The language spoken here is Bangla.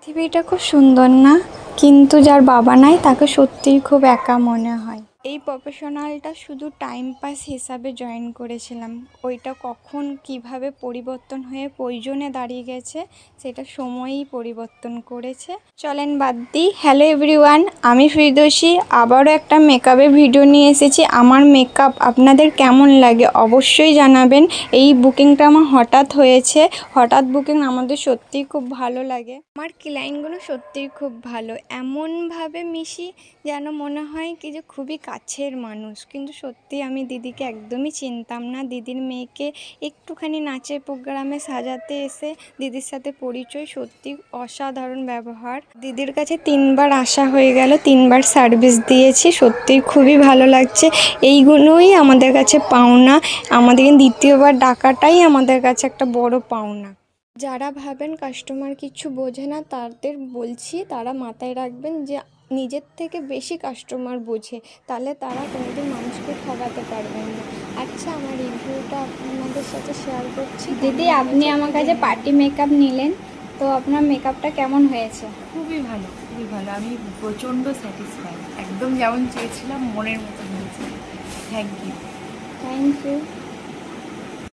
পৃথিবীটা খুব সুন্দর না, কিন্তু যার বাবা নাই তাকে সত্যিই খুব একা মনে হয়। এই প্রফেশনালটা শুধু টাইম পাস হিসাবে জয়েন করেছিলাম, ওইটা কখন কিভাবে পরিবর্তন হয়ে প্রয়োজনে দাঁড়িয়ে গেছে সেটা সময়ই পরিবর্তন করেছে। চলেন বাদ দিই। হ্যালো এভরিওয়ান, আমি ফিরদৌসী আবারও একটা মেকআপের ভিডিও নিয়ে এসেছি। আমার মেকআপ আপনাদের কেমন লাগে অবশ্যই জানাবেন। এই বুকিংটা আমার হঠাৎ হয়েছে, হঠাৎ বুকিং আমাদের সত্যিই খুব ভালো লাগে। আমার ক্লায়েন্টগুলো সত্যিই খুব ভালো, এমনভাবে মিশি যেন মনে হয় কি যে খুবই কাছের মানুষ। কিন্তু সত্যি আমি দিদিকে একদমই চিনতাম না। দিদির মেয়েকে একটুখানি নাচের প্রোগ্রামে সাজাতে এসে দিদির সাথে পরিচয়। সত্যি অসাধারণ ব্যবহার। দিদির কাছে 3বার আসা হয়ে গেল, 3বার সার্ভিস দিয়েছি। সত্যিই খুবই ভালো লাগছে। এইগুলোই আমাদের কাছে পাওনা। আমাদেরকে দ্বিতীয়বার ডাকাটাই আমাদের কাছে একটা বড় পাওনা। যারা ভাবেন কাস্টমার কিছু বোঝে না তাদের বলছি, তারা মাথায় রাখবেন যে নিজের থেকে বেশি কাস্টমার বোঝে, তাহলে তারা কোনোদিন মানুষকে ঠকাতে পারবেন না। আচ্ছা, আমার রিভিউটা আপনাদের সাথে শেয়ার করছি। দিদি, আপনি আমার কাছে পার্টি মেকআপ নিলেন, তো আপনার মেকআপটা কেমন হয়েছে? খুবই ভালো, খুবই ভালো। আমি প্রচণ্ড স্যাটিসফাইড, একদম যেমন চেয়েছিলাম মনের মতো হয়েছে। Thank you. Thank you.